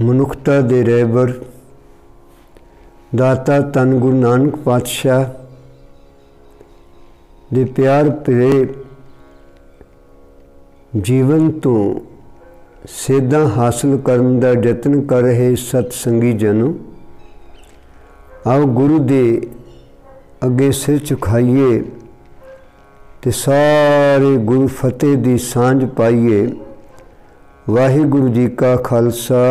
मनुखता दे रहबर दाता धन गुरु नानक पातशाह दे प्यार भरे जीवन तो सेधा हासिल करने का यत्न कर रहे सतसंगी जनों, आओ गुरु दे अगे सिर झुकाइए ते सारे गुरु फतेह दी सांझ पाइए। वाहिगुरु जी का खालसा,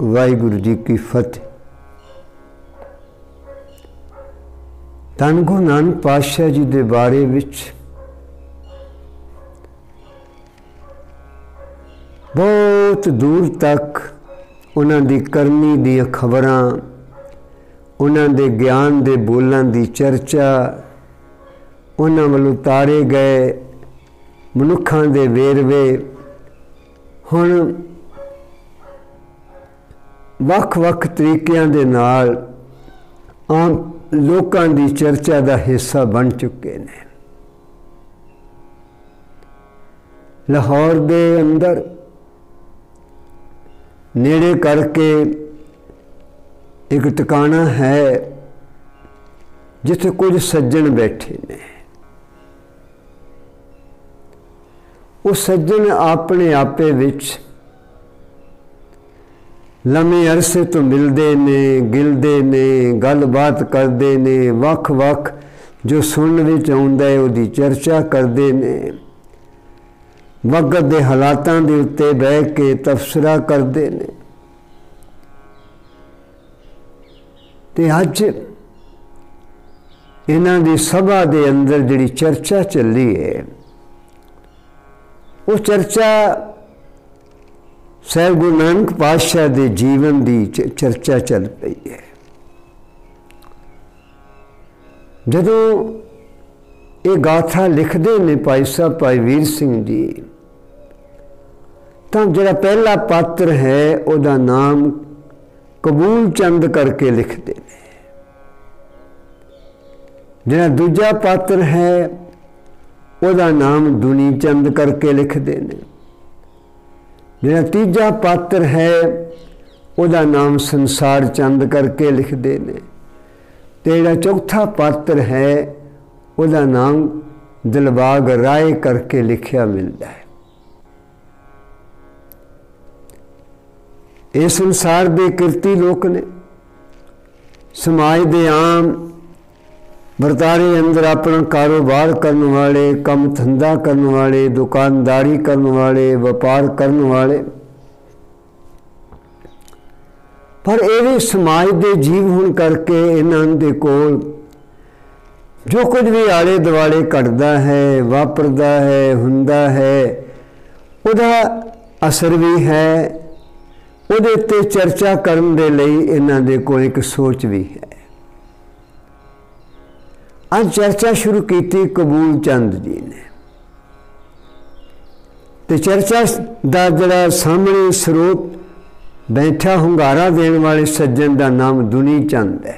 वाहिगुरु जी की फतेह। धन गुरु नानक पातशाह जी के बारे विच बहुत दूर तक उन्हां दी करनी दी खबरां, उन्हां दे ज्ञान दे बोलां दी चर्चा, उन्हां वल्लों तारे गए मनुखां दे वेरवे हुण वख-वख तरीकिਆਂ दे नाल आम लोकां दी चर्चा दा हिस्सा बन चुके ने। लाहौर दे अंदर नेड़े करके एक टिकाणा है जिथे कुछ सज्जन बैठे ने। वो सज्जन अपने आपे विच लम्हे अरसे तो मिलते ने, गिलते ने, गलबात करते ने, वख वख जो सुनने विच आउंदा है उहदी चर्चा करते ने, वक्त के हालातों के उत्ते बह के तबसरा करते ने। ते अज इन्हां दी सभा दे अंदर जिहड़ी चर्चा चली है, वो चर्चा साहिब गुरु नानक पातशाह के जीवन की चर्चा चल पई है। जदों ये गाथा लिखते ने भाई साहब भाई वीर सिंह जी, तो जिहड़ा पहला पात्र है उहदा नाम कबूल चंद करके लिखते हैं। जिहड़ा दूजा पात्र है उहदा नाम दुनी चंद करके लिखते हैं। जिहड़ा तीजा पात्र है उहदा नाम संसार चंद करके लिखते हैं। ते जिहड़ा चौथा पात्र है उहदा नाम दिलबाग राय करके लिखिया मिलता है। ये संसार के किरती लोक ने, समाज के आम वरतारे अंदर अपना कारोबार करने वाले, कम धंधा करने वाले, दुकानदारी करने वाले, व्यापार करने वाले, पर ये भी समाज के जीव होने करके इन्हां दे कोल जो कुछ भी आले दुआले घटदा है, वापरदा है, हुंदा है, उहदा असर भी है, उहदे ते चर्चा करन दे लई इन्हां दे कोल एक सोच भी है। आज चर्चा शुरू की कबूल चंद जी ने, तो चर्चा का जरा सामने स्रोत बैठा हुंगारा देने वाले सज्जन का नाम दुनी चंद है।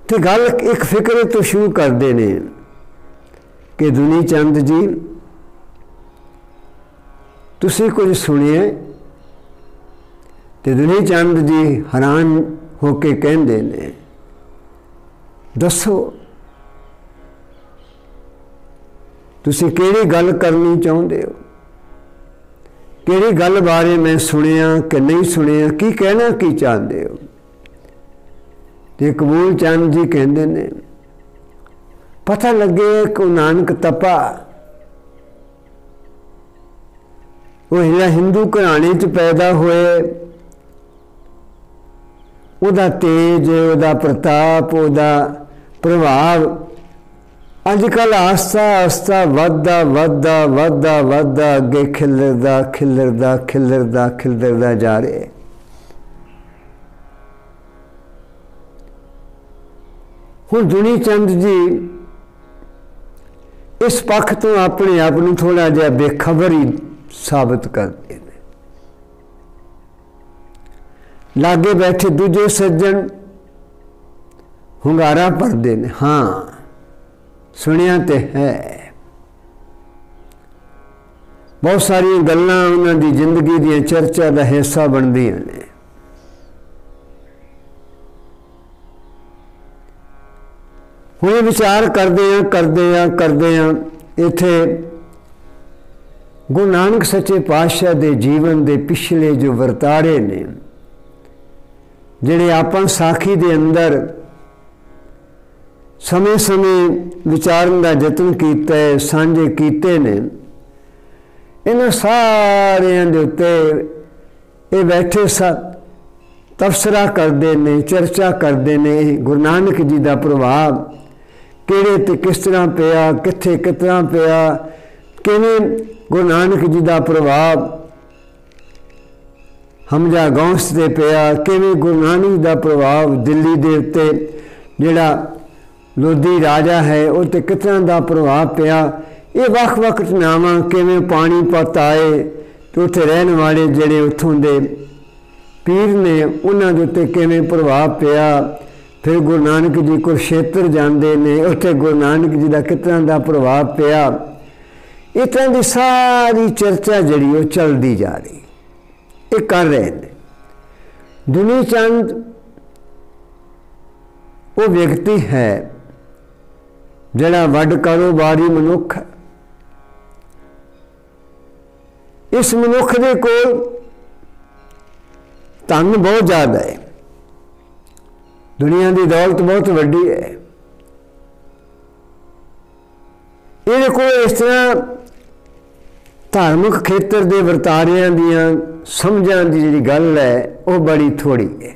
तो गल एक फिक्रे तो शुरू करते हैं कि दुनी चंद जी तुसी कुछ सुनिए। तो दुनी चंद जी हैरान होके कहते हैं, दसो तुसी केड़ी गल करनी चाहते हो, केड़ी गल बारे मैं सुनिया कि नहीं सुनिया, की कहना की चाहते हो। तो कबूल चंद जी कहते ने, पता लगे कि नानक तपा वो हिंदू घराने च पैदा होए, उहदा तेज, उहदा प्रताप, उहदा प्रभाव अजकल आस्ता आस्ता वधदा वधदा वधदा वधदा अगे खिलरदा खिलरदा खिलरदा खिलरदा जा रहे। हुण दुनी चंद जी इस पक्ष तो अपने आप को थोड़ा जिहा बेखबर ही साबित करते हैं। लागे बैठे दूजे सज्जन हुंगारा भरते हैं, हाँ सुनिया तो है। बहुत सारिया गल्लां उन्हां दी जिंदगी दी चर्चा का हिस्सा बनदियां ने। हुण विचार करदे इत्थे गुरु नानक सच्चे पातशाह दे जीवन दे पिछले जो वरतारे ने, जिहड़े आपां साखी दे अंदर समय समय विचारन का यतन कीता है, सांझे कीते ने, इन्हां सारियां दे उत्ते ये बैठे तबसरा करते ने, चर्चा करते ने गुरु नानक जी का प्रभाव किहड़े ते किस तरह पिया, कित्थे कितना पिया, किवें गुरु नानक जी का प्रभाव हमजा गौंस ते पिया, किवें गुरु नानक का प्रभाव दिल्ली दे उत्ते जिहड़ा लोधी राजा है उत्ते कितना का प्रभाव पिया। ये वख वख घटनावां किवें पानीपत आए तो उत्थे रहने वाले जिहड़े उत्थों दे पीर ने उन्हां दे उत्ते किवें प्रभाव पिया। फिर गुरु नानक जी कुरुक्षेत्र जाते ने, उत्थे गुरु नानक जी का कितना का प्रभाव पिया। इस तरह की सारी चर्चा जिहड़ी वो चलती जा रही, ये कर रहे हैं। दुनी चंद वो व्यक्ति है जिहड़ा वड्ड कारोबारी मनुख है। इस मनुख दे कोल धन बहुत ज़्यादा है, दुनिया की दौलत बहुत वड्डी है। ये कोई इस तरह धार्मिक खेत्र के वरतारियां दियां समझां की जी गल है वो बड़ी थोड़ी है,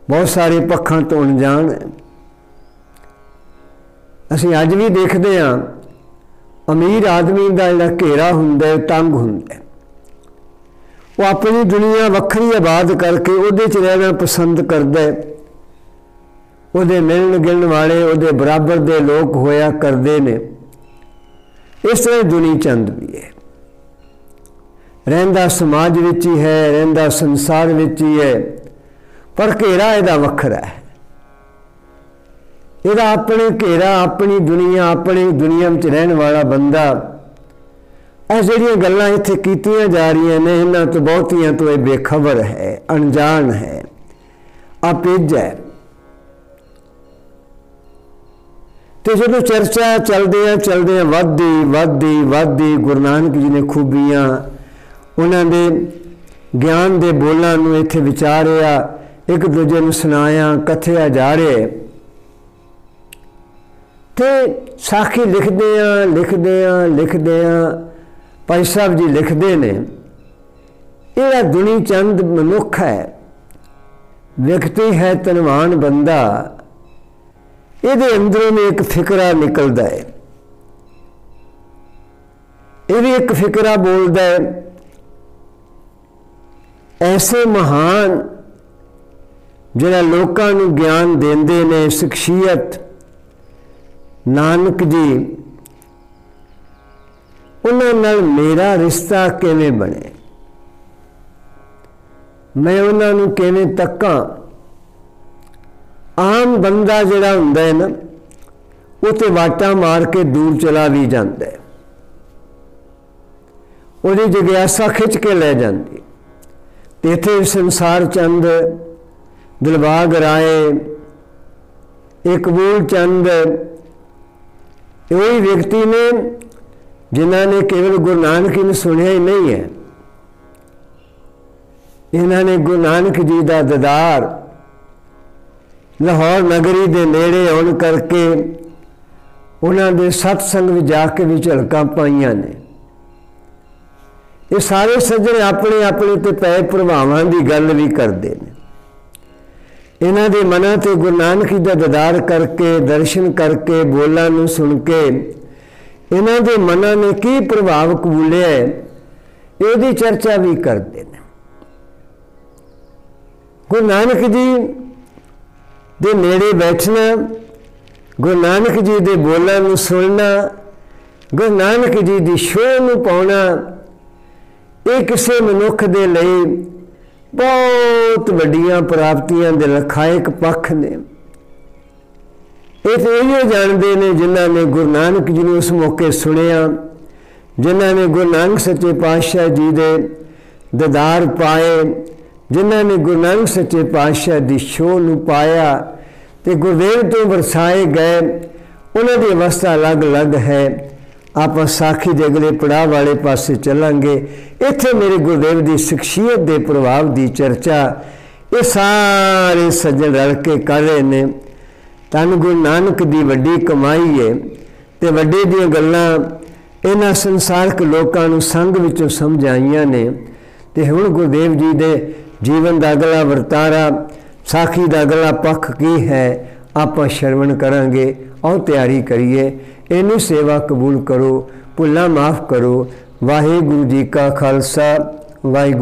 बहुत सारे पक्षां तो अनजान है। असीं अज भी देखते हाँ अमीर आदमी का जिहड़ा घेरा हुंदा है तंग हुंदा है, वो अपनी दुनिया वक्री आबाद करके उहदे च रहना पसंद करता है। उहदे मिलन गिलन वाले उहदे बराबर दे लोग होया करते ने। इस तरह दुनी चंद भी है, रहिंदा समाज विच ही है, रहिंदा संसार विच ही है, पर घेरा इहदा वखरा है। इहदा अपने घेरा, अपनी दुनिया में रहने वाला बंदा। ਇਹ ਜਿਹੜੀਆਂ ਗੱਲਾਂ ਇੱਥੇ ਕੀਤੀਆਂ ਜਾ ਰਹੀਆਂ ਨੇ ਇਹਨਾਂ ਤੋਂ ਬਹੁਤੀਆਂ ਤੋਂ ਇਹ ਬੇਖਬਰ ਹੈ, ਅਣਜਾਣ ਹੈ, ਆਪੇਜ ਹੈ। ਤੇ ਜਦੋਂ ਚਰਚਾ ਚਲਦਿਆਂ ਵੱਧਦੀ ਗੁਰੂ ਨਾਨਕ ਜੀ ਨੇ ਖੂਬੀਆਂ ਉਹਨਾਂ ਦੇ ਗਿਆਨ ਦੇ ਬੋਲਾਂ ਨੂੰ ਇੱਥੇ ਵਿਚਾਰਿਆ, ਇੱਕ ਦੂਜੇ ਨੂੰ ਸੁਣਾਇਆ, ਕਥਿਆ ਜਾ ਰਹੇ। ਤੇ ਸਾਖੀ ਲਿਖਦੇ ਆ भाई साहब जी लिखते ने, यह दुनी चंद मनुख है, व्यक्ति है, धनवान बंदा, ये अंदरों में एक फिकरा निकलता है, ये भी एक फिकरा बोलता है। ऐसे महान जिहड़ा लोकां नूं ज्ञान देंदे ने शख्सियत नानक जी, उन्हां नाल मेरा रिश्ता किवें बने, मैं उन्हां नूं किवें तक्कां। आम बंदा जिहड़ा हुंदा है ना वो तो वाटा मार के दूर चला भी जाता है, उहदी जिग्यासा खिंच के ले जाती। इत्थे संसार चंद, दिलबाग राय, इकबूल चंद वही व्यक्ति ने जिन्होंने केवल गुरु नानक जी ने सुनिया ही नहीं है, इन्होंने गुरु नानक जी का दीदार लाहौर नगरी के नेड़े आने करके उन्होंने सत्संग में जाके भी झलकां पाईयां ने। ये सारे सज्जन अपने अपने ते पै प्रभावां की गल भी करते हैं। इन्हां दे मनां ते गुरु नानक जी का दीदार करके, दर्शन करके, बोलां नूं सुन के इन्हां दे मनां ने की प्रभाव कबूलिया है, इसकी चर्चा भी करते हैं। गुरु नानक जी दे नेड़े बैठना, गुरु नानक जी दे बोलां नूं सुनना, गुरु नानक जी दी शोह नूं पाउणा, ये किसी मनुख दे लई बहुत वड्डियां प्राप्तियां दे लखायक पक्ष ने। ये तो इहो जानते हैं जिन्होंने गुरु नानक जी ने उस मौके सुनिया, जिन्हां ने गुरु नानक सच्चे पातशाह जी दे दीदार पाए, जिन्हां ने गुरु नानक सच्चे पातशाह दी छोह नूं पाया ते गुरुदेव तो वरसाए गए, उन्हां दी अवस्था अलग अलग है। आप साखी दे अगले पड़ाव वाले पासे चलांगे। इत्थे मेरे गुरुदेव की शख्सियत के प्रभाव की चर्चा ये सारे सज्जन रल के कर रहे हैं। धन गुरु नानक की वड्डी कमाई है तो वड्डे दियां गल्लां इन्हां संसारक लोकां नूं संग विचों समझ आईयां ने। ते हुण गुरुदेव जी दे जीवन का अगला वरतारा, साखी का अगला पक्ष की है, आप श्रवण करांगे। और तैयारी करिए, इनू सेवा कबूल करो, भुल्लां माफ़ करो। वाहिगुरू जी का खालसा, वाहिगुरू।